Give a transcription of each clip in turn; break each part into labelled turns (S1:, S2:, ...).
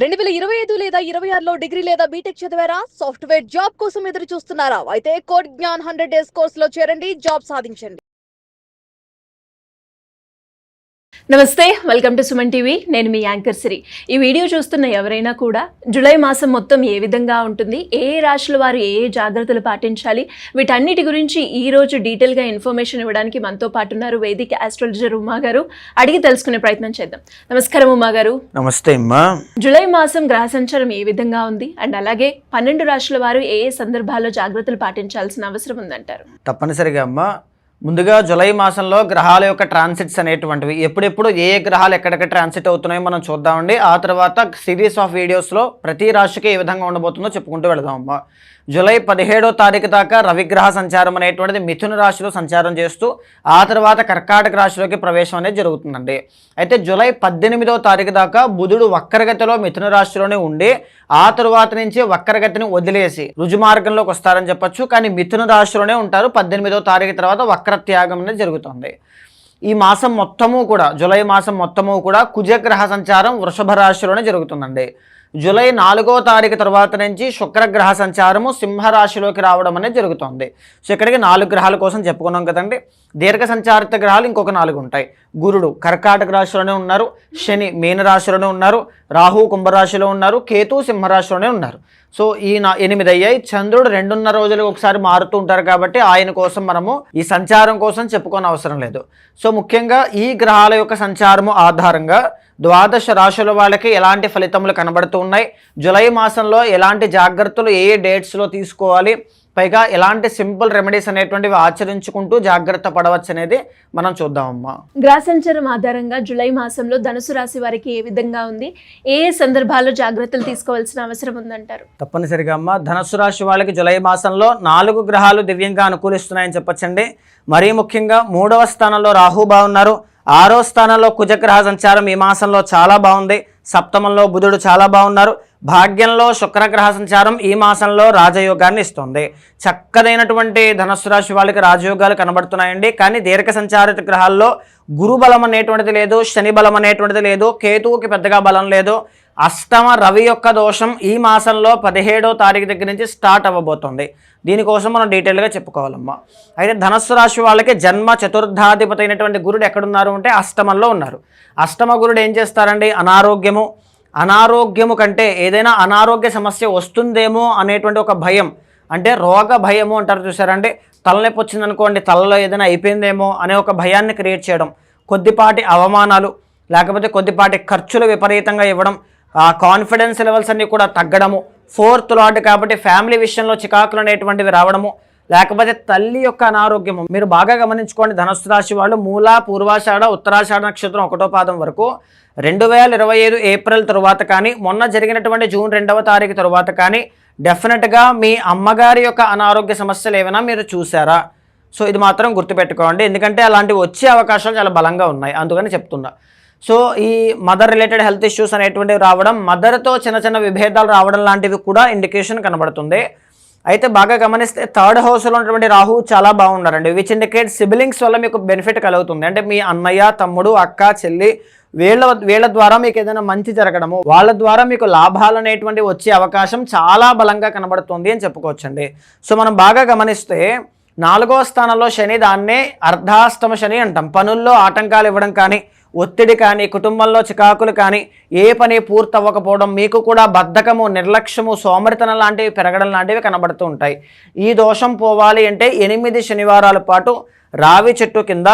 S1: 2025 లేదా 26లో డిగ్రీ లేదా బీటెక్ చదివారా? సాఫ్ట్వేర్ జాబ్ కోసం ఎదురు చూస్తున్నారా? అయితే కోడ్ జ్ఞాన్ 100 డేస్ కోర్సులో చేరండి, జాబ్ సాధించండి.
S2: నమస్తే, వెల్కమ్ టు సుమన్ టీవీ. నేను మీ యాంకర్ సిరి. ఈ వీడియో చూస్తున్న ఎవరైనా కూడా జూలై మాసం మొత్తం ఏ విధంగా ఉంటుంది, ఏ రాశుల వారు ఏ జాగ్రత్తలు పాటించాలి, వీటన్నిటి గురించి ఈ రోజు డీటెయిల్గా ఇన్ఫర్మేషన్ ఇవ్వడానికి మనతో పాటు ఉన్నారు వేదిక ఆస్ట్రాలజర్ ఉమా గారు. అడిగి తెలుసుకునే ప్రయత్నం చేద్దాం. నమస్కారం ఉమా గారు.
S3: నమస్తే అమ్మా.
S2: జూలై మాసం గ్రహ సంచారం ఏ విధంగా ఉంది అండ్ అలాగే 12 రాశుల వారు ఏ సందర్భాల్లో జాగ్రత్తలు పాటించాల్సిన అవసరం ఉందంటారు?
S3: తప్పనిసరిగా అమ్మా, ముందుగా జూలై మాసంలో గ్రహాల యొక్క ట్రాన్సిట్స్ అనేటువంటివి ఎప్పుడెప్పుడు ఏ గ్రహాలు ఎక్కడికి ట్రాన్సిట్ అవుతున్నాయో మనం చూద్దామండి. ఆ తర్వాత సిరీస్ ఆఫ్ వీడియోస్లో ప్రతి రాశికి ఏ విధంగా ఉండబోతుందో చెప్పుకుంటూ వెళదాం అమ్మా. జూలై 17వ తారీఖు దాకా రవిగ్రహ సంచారం అనేటువంటిది మిథున రాశిలో సంచారం చేస్తూ ఆ తర్వాత కర్కాటక రాశిలోకి ప్రవేశం అనేది జరుగుతుందండి. అయితే జూలై 18వ తారీఖు దాకా బుధుడు వక్రగతిలో మిథున రాశిలోనే ఉండి ఆ తరువాత నుంచి వక్రగతిని వదిలేసి రుజుమార్గంలోకి వస్తారని చెప్పొచ్చు. కానీ మిథున రాశిలోనే ఉంటారు. 18వ తారీఖు తర్వాత వక్రత్యాగం అనేది జరుగుతుంది. ఈ మాసం మొత్తము కూడా జూలై మాసం మొత్తము కూడా కుజగ్రహ సంచారం వృషభ రాశిలోనే జరుగుతుందండి. జూలై 4వ తారీఖు తర్వాత నుంచి శుక్రగ్రహ సంచారము సింహరాశిలోకి రావడం అనేది జరుగుతుంది. సో ఇక్కడికి 4 గ్రహాల కోసం చెప్పుకున్నాం కదండి. దీర్ఘ సంచారిత గ్రహాలు ఇంకొక 4 ఉంటాయి. గురుడు కర్కాటక రాశిలోనే ఉన్నారు, శని మీనరాశిలోనే ఉన్నారు, రాహు కుంభరాశిలో ఉన్నారు, కేతు సింహరాశిలోనే ఉన్నారు. సో ఈ 8 అయ్యాయి. చంద్రుడు 2.5 రోజులకు ఒకసారి మారుతూ ఉంటారు కాబట్టి ఆయన కోసం మనము ఈ సంచారం కోసం చెప్పుకోని అవసరం లేదు. సో ముఖ్యంగా ఈ గ్రహాల యొక్క సంచారము ఆధారంగా ద్వాదశ రాశుల వాళ్ళకి ఎలాంటి ఫలితములు కనబడుతూ ఉన్నాయి, జూలై మాసంలో ఎలాంటి జాగ్రత్తలు ఏ డేట్స్లో తీసుకోవాలి, పైగా ఎలాంటి సింపుల్ రెమెడీస్ అనేటువంటివి ఆచరించుకుంటూ జాగ్రత్త పడవచ్చు అనేది మనం చూద్దామమ్మా.
S2: గ్రహ సంచారం ఆధారంగా జూలై మాసంలో ధనుసు రాశి వారికి ఏ విధంగా ఉంది, ఏ సందర్భాల్లో జాగ్రత్తలు తీసుకోవాల్సిన అవసరం ఉందంటారు?
S3: తప్పనిసరిగా అమ్మా, ధనుసు రాశి వాళ్ళకి జూలై మాసంలో 4 గ్రహాలు దివ్యంగా అనుకూలిస్తున్నాయని చెప్పొచ్చండి. మరీ ముఖ్యంగా 3వ స్థానంలో రాహు బాగున్నారు, 6వ స్థానంలో కుజగ్రహ సంచారం ఈ మాసంలో చాలా బాగుంది, సప్తమంలో బుధుడు చాలా బాగున్నారు, భాగ్యంలో శుక్రగ్రహ సంచారం ఈ మాసంలో రాజయోగాన్ని ఇస్తుంది. చక్కదైనటువంటి ధనుస్సు రాశి వాళ్ళకి రాజయోగాలు కనబడుతున్నాయండి. కానీ దీర్ఘ సంచారిత గ్రహాల్లో గురు బలం అనేటువంటిది లేదు, శని బలం అనేటువంటిది లేదు, కేతువుకి పెద్దగా బలం లేదు. అష్టమ రవి యొక్క దోషం ఈ మాసంలో 17వ తారీఖు దగ్గర నుంచి స్టార్ట్ అవ్వబోతుంది. దీనికోసం మనం డీటెయిల్గా చెప్పుకోవాలమ్మా. అయితే ధనుస్సు రాశి వాళ్ళకి జన్మ చతుర్థాధిపతి అయినటువంటి గురుడు ఎక్కడున్నారు అంటే అష్టమంలో ఉన్నారు. అష్టమ గురుడు ఏం చేస్తారండి? అనారోగ్యము కంటే ఏదైనా అనారోగ్య సమస్య వస్తుందేమో అనేటువంటి ఒక భయం, అంటే రోగ భయము అంటారు చూసారండి. తలనొప్పి వచ్చిందనుకోండి, తలలో ఏదైనా అయిపోయిందేమో అనే ఒక భయాన్ని క్రియేట్ చేయడం, కొద్దిపాటి అవమానాలు లేకపోతే కొద్దిపాటి ఖర్చులు విపరీతంగా ఇవ్వడం, ఆ కాన్ఫిడెన్స్ లెవెల్స్ అన్నీ కూడా తగ్గడము, 4th లార్డ్ కాబట్టి ఫ్యామిలీ విషయంలో చికాకులు అనేటువంటివి రావడము, లేకపోతే తల్లి యొక్క అనారోగ్యము. మీరు బాగా గమనించుకోండి, ధనుస్సు రాశి వాళ్ళు మూల, పూర్వాషాఢ, ఉత్తరాషాఢ నక్షత్రం 1వ పాదం వరకు 2025 ఏప్రిల్ తరువాత కానీ మొన్న జరిగినటువంటి జూన్ 2వ తారీఖు తరువాత కానీ డెఫినెట్గా మీ అమ్మగారి యొక్క అనారోగ్య సమస్యలు ఏమైనా మీరు చూసారా? సో ఇది మాత్రం గుర్తుపెట్టుకోండి, ఎందుకంటే అలాంటివి వచ్చే అవకాశాలు చాలా బలంగా ఉన్నాయి, అందుకని చెప్తున్నా. సో ఈ మదర్ రిలేటెడ్ హెల్త్ ఇష్యూస్ అనేటువంటివి రావడం, మదర్తో చిన్న చిన్న విభేదాలు రావడం లాంటివి కూడా ఇండికేషన్ కనబడుతుంది. అయితే బాగా గమనిస్తే 3rd హౌస్లో ఉన్నటువంటి రాహు చాలా బాగున్నారండి, విచ్ ఇండికేట్ సిబ్లింగ్స్ వల్ల మీకు బెనిఫిట్ కలుగుతుంది. అంటే మీ అన్నయ్య, తమ్ముడు, అక్క, చెల్లి వీళ్ళ ద్వారా మీకు ఏదైనా మంచి జరగడము, వాళ్ళ ద్వారా మీకు లాభాలు అనేటువంటి వచ్చే అవకాశం చాలా బలంగా కనబడుతుంది అని చెప్పుకోవచ్చండి. సో మనం బాగా గమనిస్తే 4వ స్థానంలో శని, దాన్నే అర్ధాష్టమ శని అంటాం. పనుల్లో ఆటంకాలు ఇవ్వడం కానీ, ఒత్తిడి కానీ, కుటుంబంలో చికాకులు కానీ, ఏ పని పూర్తవ్వకపోవడం, మీకు కూడా బద్ధకము, నిర్లక్ష్యము, సోమరితనం లాంటివి పెరగడం లాంటివి కనబడుతూ ఉంటాయి. ఈ దోషం పోవాలి అంటే 8 శనివారాల పాటు రావి చెట్టు కింద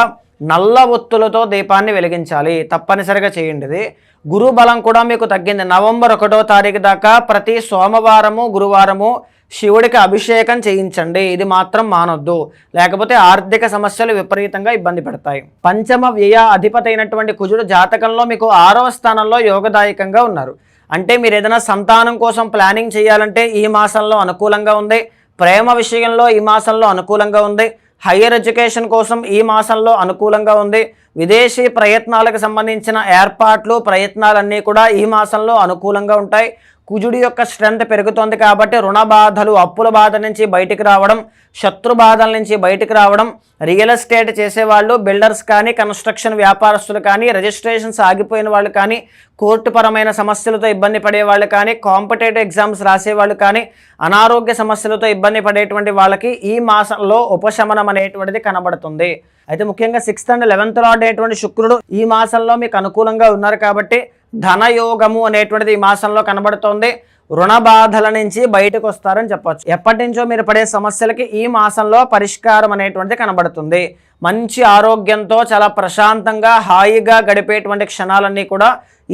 S3: నల్ల ఒత్తులతో దీపాన్ని వెలిగించాలి, తప్పనిసరిగా చేయండి. గురు బలం కూడా మీకు తగ్గింది. నవంబర్ 1వ తారీఖు దాకా ప్రతి సోమవారము, గురువారము శివుడికి అభిషేకం చేయించండి. ఇది మాత్రం మానొద్దు, లేకపోతే ఆర్థిక సమస్యలు విపరీతంగా ఇబ్బంది పెడతాయి. పంచమ వ్యయ అధిపతి అయినటువంటి కుజుడు జాతకంలో మీకు 6వ స్థానంలో యోగదాయకంగా ఉన్నారు. అంటే మీరు ఏదైనా సంతానం కోసం ప్లానింగ్ చేయాలంటే ఈ మాసంలో అనుకూలంగా ఉంది, ప్రేమ విషయంలో ఈ మాసంలో అనుకూలంగా ఉంది, హయ్యర్ ఎడ్యుకేషన్ కోసం ఈ మాసంలో అనుకూలంగా ఉంది, విదేశీ ప్రయత్నాలకు సంబంధించిన ఏర్పాట్లు ప్రయత్నాలన్నీ కూడా ఈ మాసంలో అనుకూలంగా ఉంటాయి. కుజుడి యొక్క స్ట్రెంత్ పెరుగుతోంది కాబట్టి రుణ బాధలు, అప్పుల బాధ నుంచి బయటికి రావడం, శత్రు బాధల నుంచి బయటికి రావడం, రియల్ ఎస్టేట్ చేసేవాళ్ళు, బిల్డర్స్ కానీ, కన్స్ట్రక్షన్ వ్యాపారస్తులు కానీ, రిజిస్ట్రేషన్స్ ఆగిపోయిన వాళ్ళు కానీ, కోర్టు పరమైన సమస్యలతో ఇబ్బంది పడేవాళ్ళు కానీ, కాంపిటేటివ్ ఎగ్జామ్స్ రాసేవాళ్ళు కానీ, అనారోగ్య సమస్యలతో ఇబ్బంది పడేటువంటి వాళ్ళకి ఈ మాసంలో ఉపశమనం అనేటువంటిది కనబడుతుంది. అయితే ముఖ్యంగా 6th and 11th లార్డ్ అనేటువంటి శుక్రుడు ఈ మాసంలో మీకు అనుకూలంగా ఉన్నారు కాబట్టి ధనయోగము అనేటువంటిది ఈ మాసంలో కనబడుతోంది. రుణ బాధల నుంచి బయటకు వస్తారని చెప్పొచ్చు. ఎప్పటి నుంచో మీరు పడే సమస్యలకి ఈ మాసంలో పరిష్కారం అనేటువంటిది కనబడుతుంది. మంచి ఆరోగ్యంతో చాలా ప్రశాంతంగా హాయిగా గడిపేటువంటి క్షణాలన్నీ కూడా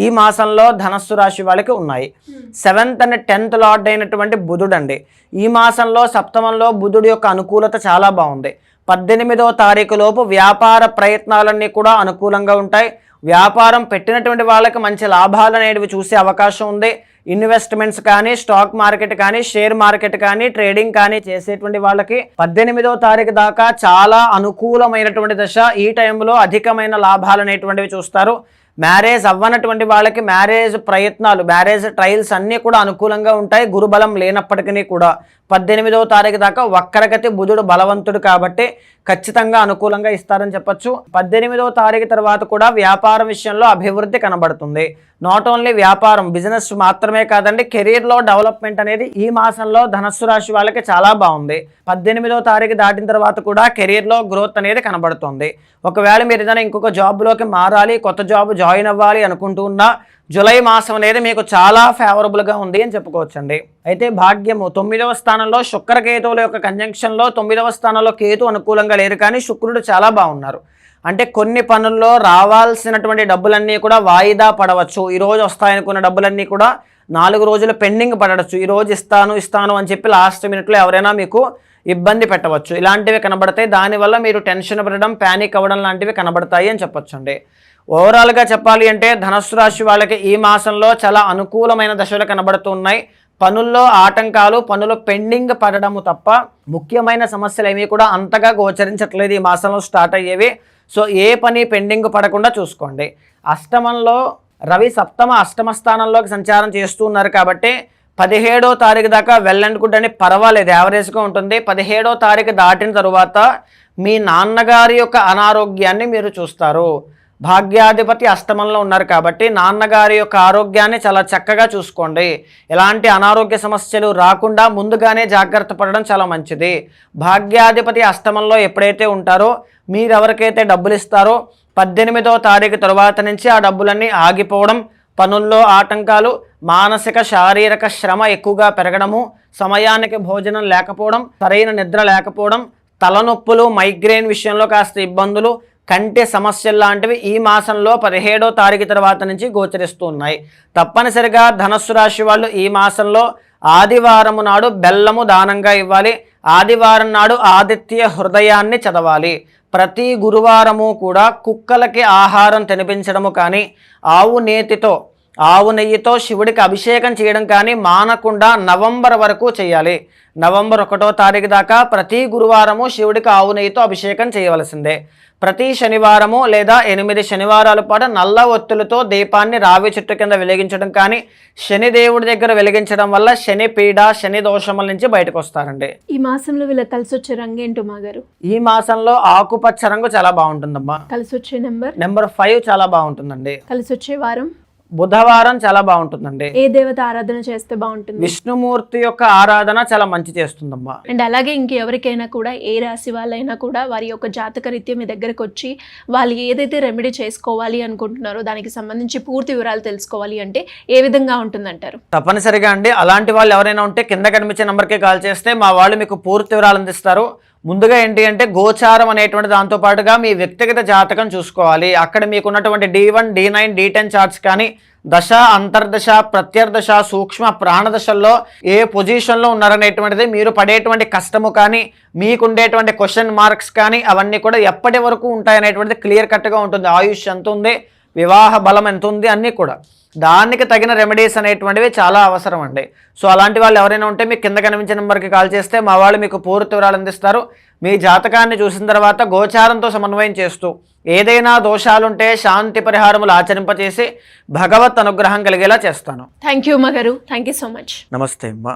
S3: ఈ మాసంలో ధనస్సు రాశి వాళ్ళకి ఉన్నాయి. 7th and 10th లార్డ్ అయినటువంటి బుధుడు అండి ఈ మాసంలో సప్తమంలో బుధుడు యొక్క అనుకూలత చాలా బాగుంది. 18వ తారీఖు లోపు వ్యాపార ప్రయత్నాలన్నీ కూడా అనుకూలంగా ఉంటాయి. వ్యాపారం పెట్టినటువంటి వాళ్ళకి మంచి లాభాలు అనేవి చూసే అవకాశం ఉంది. ఇన్వెస్ట్మెంట్స్ కానీ, స్టాక్ మార్కెట్ కానీ, షేర్ మార్కెట్ కానీ, ట్రేడింగ్ కానీ చేసేటువంటి వాళ్ళకి 18వ తారీఖు దాకా చాలా అనుకూలమైనటువంటి దశ. ఈ టైంలో అధికమైన లాభాలు అనేటువంటివి చూస్తారు. మ్యారేజ్ అవ్వనటువంటి వాళ్ళకి మ్యారేజ్ ప్రయత్నాలు, మ్యారేజ్ ట్రయల్స్ అన్నీ కూడా అనుకూలంగా ఉంటాయి. గురుబలం లేనప్పటికీ కూడా 18వ తారీఖు దాకా వక్రగతి బుధుడు బలవంతుడు కాబట్టి ఖచ్చితంగా అనుకూలంగా ఇస్తారని చెప్పొచ్చు. 18వ తారీఖు తర్వాత కూడా వ్యాపార విషయంలో అభివృద్ధి కనబడుతుంది. నాట్ ఓన్లీ వ్యాపారం, బిజినెస్ మాత్రమే కాదండి, కెరీర్లో డెవలప్మెంట్ అనేది ఈ మాసంలో ధనస్సు రాశి వాళ్ళకి చాలా బాగుంది. 18వ తారీఖు దాటిన తర్వాత కూడా కెరీర్లో గ్రోత్ అనేది కనబడుతుంది. ఒకవేళ మీరు ఏదైనా ఇంకొక జాబ్లోకి మారాలి, కొత్త జాబ్ జాయిన్ అవ్వాలి అనుకుంటూ ఉన్నా జూలై మాసం అనేది మీకు చాలా ఫేవరబుల్గా ఉంది అని చెప్పుకోవచ్చండి. అయితే భాగ్యము 9వ స్థానంలో శుక్రకేతువుల యొక్క కంజంక్షన్లో 9వ స్థానంలో కేతు అనుకూలంగా లేరు కానీ శుక్రుడు చాలా బాగున్నారు. అంటే కొన్ని పనుల్లో రావాల్సినటువంటి డబ్బులన్నీ కూడా వాయిదా పడవచ్చు. ఈరోజు వస్తాయనుకున్న డబ్బులన్నీ కూడా 4 రోజులు పెండింగ్ పడవచ్చు. ఈరోజు ఇస్తాను అని చెప్పి లాస్ట్ మినిట్లో ఎవరైనా మీకు ఇబ్బంది పెట్టవచ్చు. ఇలాంటివి కనబడతాయి. దానివల్ల మీరు టెన్షన్ పడడం, ప్యానిక్ అవ్వడం లాంటివి కనబడతాయి అని చెప్పొచ్చండి. ఓవరాల్గా చెప్పాలి అంటే ధనస్సు రాశి వాళ్ళకి ఈ మాసంలో చాలా అనుకూలమైన దశలు కనబడుతున్నాయి. పనుల్లో ఆటంకాలు, పనులు పెండింగ్ పడడము తప్ప ముఖ్యమైన సమస్యలు ఏమీ కూడా అంతగా గోచరించట్లేదు ఈ మాసంలో స్టార్ట్ అయ్యేవి. సో ఏ పని పెండింగ్ పడకుండా చూసుకోండి. అష్టమంలో రవి అష్టమ స్థానంలోకి సంచారం చేస్తూ ఉన్నారు కాబట్టి 17వ తారీఖు దాకా వెల్ అండ్ గుడ్ అని పర్వాలేదు, యావరేజ్గా ఉంటుంది. 17వ తారీఖు దాటిన తరువాత మీ నాన్నగారి యొక్క అనారోగ్యాన్ని మీరు చూస్తారు. భాగ్యాధిపతి అష్టమంలో ఉన్నారు కాబట్టి నాన్నగారి యొక్క ఆరోగ్యాన్ని చాలా చక్కగా చూసుకోండి. ఎలాంటి అనారోగ్య సమస్యలు రాకుండా ముందుగానే జాగ్రత్త పడడం చాలా మంచిది. భాగ్యాధిపతి అష్టమంలో ఎప్పుడైతే ఉంటారో మీరు ఎవరికైతే డబ్బులు ఇస్తారో 18వ తారీఖు తరువాత నుంచి ఆ డబ్బులన్నీ ఆగిపోవడం, పనుల్లో ఆటంకాలు, మానసిక శారీరక శ్రమ ఎక్కువగా పెరగడము, సమయానికి భోజనం లేకపోవడం, సరైన నిద్ర లేకపోవడం, తలనొప్పులు, మైగ్రేన్ విషయంలో కాస్త ఇబ్బందులు, కంటి సమస్యలు లాంటివి ఈ మాసంలో 17వ తారీఖు తర్వాత నుంచి గోచరిస్తూ ఉన్నాయి. తప్పనిసరిగా ధనస్సు రాశి వాళ్ళు ఈ మాసంలో ఆదివారం నాడు బెల్లము దానంగా ఇవ్వాలి. ఆదివారం నాడు ఆదిత్య హృదయాన్ని చదవాలి. ప్రతి గురువారము కూడా కుక్కలకి ఆహారం తినిపించడము కానీ, ఆవు నెయ్యితో శివుడికి అభిషేకం చేయడం కానీ మానకుండా నవంబర్ వరకు చేయాలి. నవంబర్ 1వ తారీఖు దాకా ప్రతి గురువారము శివుడికి ఆవు నెయ్యితో అభిషేకం చేయవలసిందే. ప్రతి శనివారము లేదా 8 శనివారాల పాటు నల్ల ఒత్తులతో దీపాన్ని రావి చెట్టు కింద వెలిగించడం కానీ, శనిదేవుడి దగ్గర వెలిగించడం వల్ల శని పీడ, శని దోషముల నుంచి బయటకు వస్తారండి.
S2: ఈ మాసంలో వీళ్ళకి కలిసి వచ్చే రంగు ఏంటో మా గారు?
S3: ఈ మాసంలో ఆకుపచ్చ రంగు చాలా బాగుంటుందమ్మా.
S2: కలిసి వచ్చే నెంబర్
S3: 5 చాలా బాగుంటుందండి.
S2: కలిసి వచ్చే వారం
S3: బుధవారం చాలా బాగుంటుందండి.
S2: ఏ దేవత ఆరాధన చేస్తే బాగుంటుంది?
S3: విష్ణుమూర్తి యొక్క ఆరాధన చాలా మంచి చేస్తుందమ్మా.
S2: అండ్ అలాగే ఇంకెవరికైనా కూడా, ఏ రాశి వాళ్ళైనా కూడా వారి యొక్క జాతక రీత్యా మీ దగ్గరకు వచ్చి వాళ్ళు ఏదైతే రెమెడీ చేసుకోవాలి అనుకుంటున్నారో దానికి సంబంధించి పూర్తి వివరాలు తెలుసుకోవాలి అంటే ఏ విధంగా ఉంటుందంటారు?
S3: తప్పనిసరిగా అండి, అలాంటి వాళ్ళు ఎవరైనా ఉంటే కింద కనిపించే నెంబర్కి కాల్ చేస్తే మా వాళ్ళు మీకు పూర్తి వివరాలు అందిస్తారు. ముందుగా ఏంటి అంటే గోచారం అనేటువంటి దాంతో పాటుగా మీ వ్యక్తిగత జాతకం చూసుకోవాలి. అక్కడ మీకు ఉన్నటువంటి D1, D9, D10 చార్ట్స్ కానీ, దశ, అంతర్దశ, ప్రత్యర్దశ, సూక్ష్మ ప్రాణదశల్లో ఏ పొజిషన్లో ఉన్నారనేటువంటిది, మీరు పడేటువంటి కష్టము కానీ, మీకుండేటువంటి క్వశ్చన్ మార్క్స్ కానీ అవన్నీ కూడా ఎప్పటి వరకు ఉంటాయనేటువంటిది క్లియర్ కట్గా ఉంటుంది. ఆయుష్ ఎంత ఉంది, వివాహ బలం ఎంత ఉంది, అన్నీ కూడా దానికి తగిన రెమెడీస్ అనేటువంటివి చాలా అవసరం అండి. సో అలాంటి వాళ్ళు ఎవరైనా ఉంటే మీకు కింద కనిపించే నెంబర్కి కాల్ చేస్తే మా వాళ్ళు మీకు పూర్తి వివరాలు అందిస్తారు. మీ జాతకాన్ని చూసిన తర్వాత గోచారంతో సమన్వయం చేస్తూ ఏదైనా దోషాలుంటే శాంతి పరిహారములు ఆచరింపచేసి భగవత్ అనుగ్రహం కలిగేలా చేస్తాను.
S2: థ్యాంక్ యూ ఉమా గారు, థ్యాంక్ యూ సో మచ్.
S3: నమస్తే అమ్మా.